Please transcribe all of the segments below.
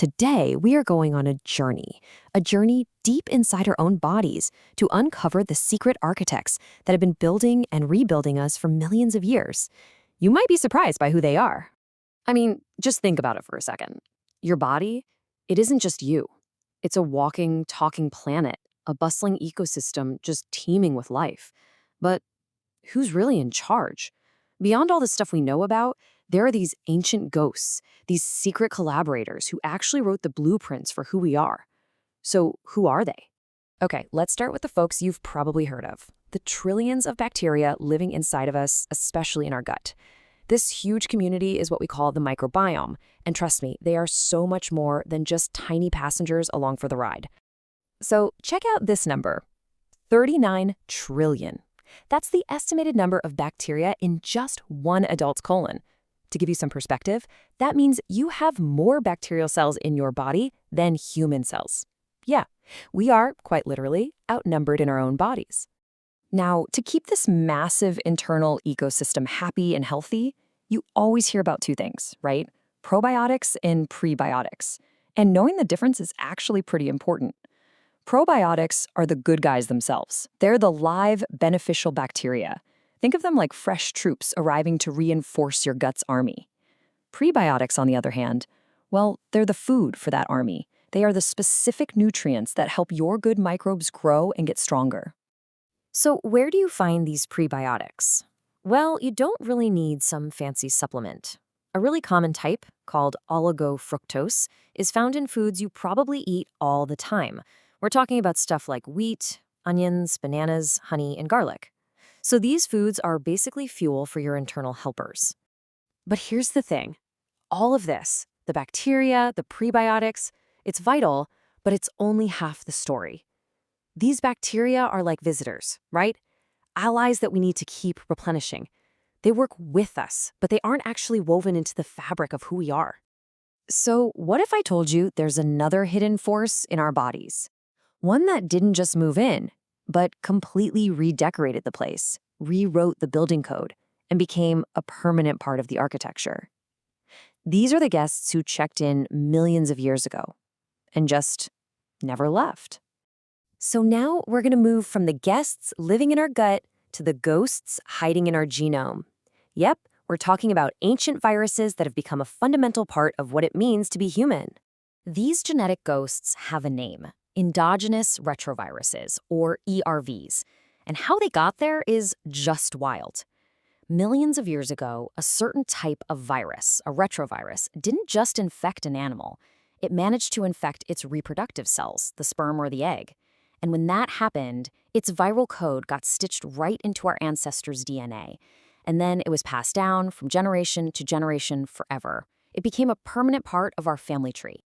Today, we are going on a journey deep inside our own bodies to uncover the secret architects that have been building and rebuilding us for millions of years. You might be surprised by who they are. I mean, just think about it for a second. Your body, it isn't just you. It's a walking, talking planet, a bustling ecosystem just teeming with life. But who's really in charge? Beyond all the stuff we know about, there are these ancient ghosts, these secret collaborators who actually wrote the blueprints for who we are. So who are they? Okay, let's start with the folks you've probably heard of. The trillions of bacteria living inside of us, especially in our gut. This huge community is what we call the microbiome. And trust me, they are so much more than just tiny passengers along for the ride. So check out this number, 39 trillion. That's the estimated number of bacteria in just one adult's colon. To give you some perspective, that means you have more bacterial cells in your body than human cells. Yeah, we are, quite literally, outnumbered in our own bodies. Now, to keep this massive internal ecosystem happy and healthy, you always hear about two things, right? Probiotics and prebiotics. And knowing the difference is actually pretty important. Probiotics are the good guys themselves. They're the live, beneficial bacteria. Think of them like fresh troops arriving to reinforce your gut's army. Prebiotics, on the other hand, well, they're the food for that army. They are the specific nutrients that help your good microbes grow and get stronger. So where do you find these prebiotics? Well, you don't really need some fancy supplement. A really common type, called oligofructose, is found in foods you probably eat all the time. We're talking about stuff like wheat, onions, bananas, honey, and garlic. So these foods are basically fuel for your internal helpers. But here's the thing. All of this, the bacteria, the prebiotics, it's vital, but it's only half the story. These bacteria are like visitors, right? Allies that we need to keep replenishing. They work with us, but they aren't actually woven into the fabric of who we are. So what if I told you there's another hidden force in our bodies? One that didn't just move in, but completely redecorated the place, rewrote the building code, and became a permanent part of the architecture. These are the guests who checked in millions of years ago and just never left. So now we're going to move from the guests living in our gut to the ghosts hiding in our genome. Yep, we're talking about ancient viruses that have become a fundamental part of what it means to be human. These genetic ghosts have a name. Endogenous retroviruses, or ERVs. And how they got there is just wild. Millions of years ago, a certain type of virus, a retrovirus, didn't just infect an animal. It managed to infect its reproductive cells, the sperm or the egg. And when that happened, its viral code got stitched right into our ancestors' DNA. And then it was passed down from generation to generation forever. It became a permanent part of our family tree.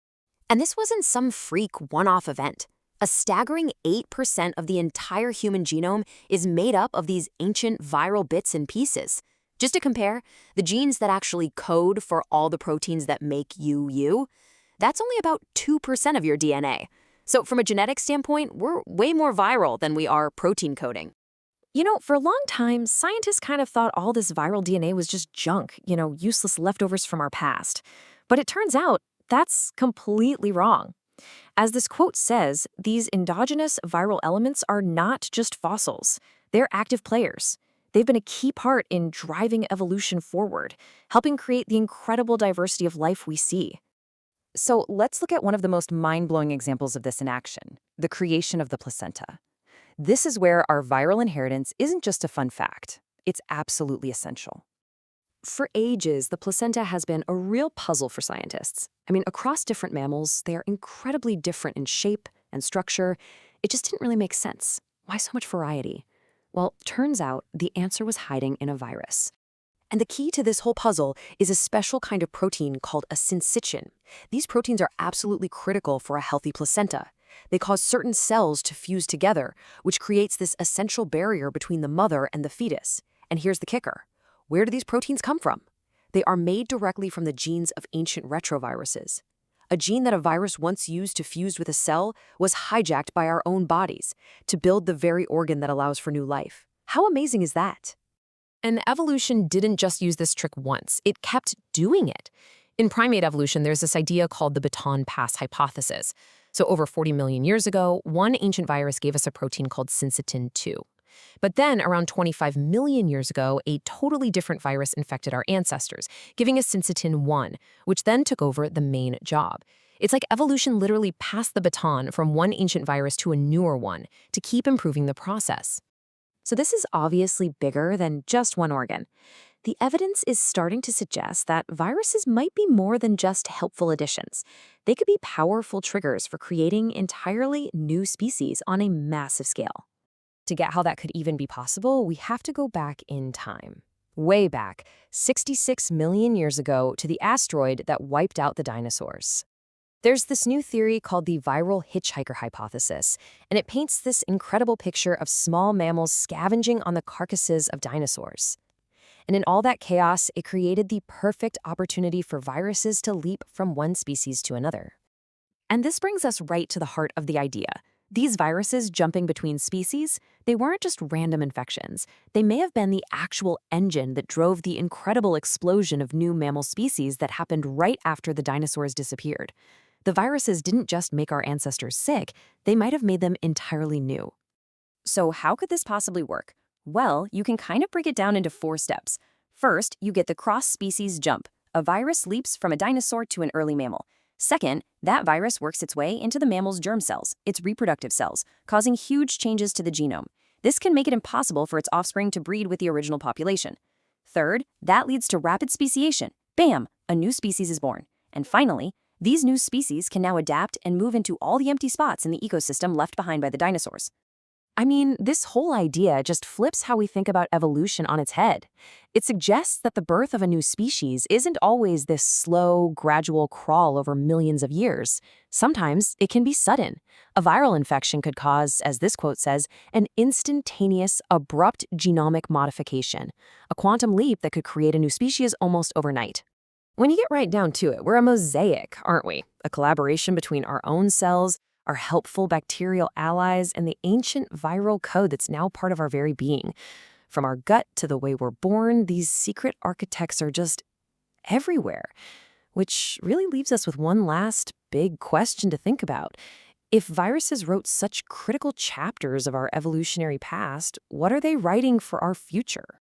And this wasn't some freak one-off event. A staggering 8% of the entire human genome is made up of these ancient viral bits and pieces. Just to compare, the genes that actually code for all the proteins that make you, that's only about 2% of your DNA. So from a genetic standpoint, we're way more viral than we are protein coding. You know, for a long time, scientists kind of thought all this viral DNA was just junk, useless leftovers from our past. But it turns out, that's completely wrong. As this quote says, these endogenous viral elements are not just fossils. They're active players. They've been a key part in driving evolution forward, helping create the incredible diversity of life we see. So let's look at one of the most mind-blowing examples of this in action, the creation of the placenta. This is where our viral inheritance isn't just a fun fact. It's absolutely essential. For ages, the placenta has been a real puzzle for scientists. Across different mammals, they are incredibly different in shape and structure. It just didn't really make sense. Why so much variety? Well, turns out the answer was hiding in a virus. And the key to this whole puzzle is a special kind of protein called a syncytin. These proteins are absolutely critical for a healthy placenta. They cause certain cells to fuse together, which creates this essential barrier between the mother and the fetus. And here's the kicker. Where do these proteins come from? They are made directly from the genes of ancient retroviruses. A gene that a virus once used to fuse with a cell was hijacked by our own bodies to build the very organ that allows for new life. How amazing is that? And evolution didn't just use this trick once. It kept doing it. In primate evolution, there's this idea called the baton pass hypothesis. So over 40 million years ago, one ancient virus gave us a protein called syncytin 2. But then, around 25 million years ago, a totally different virus infected our ancestors, giving us syncytin 1, which then took over the main job. It's like evolution literally passed the baton from one ancient virus to a newer one to keep improving the process. So this is obviously bigger than just one organ. The evidence is starting to suggest that viruses might be more than just helpful additions. They could be powerful triggers for creating entirely new species on a massive scale. To get how that could even be possible, we have to go back in time. Way back, 66 million years ago, to the asteroid that wiped out the dinosaurs. There's this new theory called the viral hitchhiker hypothesis, and it paints this incredible picture of small mammals scavenging on the carcasses of dinosaurs. And in all that chaos, it created the perfect opportunity for viruses to leap from one species to another. And this brings us right to the heart of the idea. These viruses jumping between species, they weren't just random infections. They may have been the actual engine that drove the incredible explosion of new mammal species that happened right after the dinosaurs disappeared. The viruses didn't just make our ancestors sick, they might have made them entirely new. So how could this possibly work? Well, you can kind of break it down into 4 steps. First, you get the cross-species jump. A virus leaps from a dinosaur to an early mammal. Second, that virus works its way into the mammal's germ cells, its reproductive cells, causing huge changes to the genome. This can make it impossible for its offspring to breed with the original population. Third, that leads to rapid speciation. Bam! A new species is born. And finally, these new species can now adapt and move into all the empty spots in the ecosystem left behind by the dinosaurs. I mean, this whole idea just flips how we think about evolution on its head. It suggests that the birth of a new species isn't always this slow, gradual crawl over millions of years. Sometimes it can be sudden. A viral infection could cause, as this quote says, an instantaneous, abrupt genomic modification, a quantum leap that could create a new species almost overnight. When you get right down to it, we're a mosaic, aren't we? A collaboration between our own cells, our helpful bacterial allies, and the ancient viral code that's now part of our very being. From our gut to the way we're born, these secret architects are just everywhere. Which really leaves us with one last big question to think about. If viruses wrote such critical chapters of our evolutionary past, what are they writing for our future?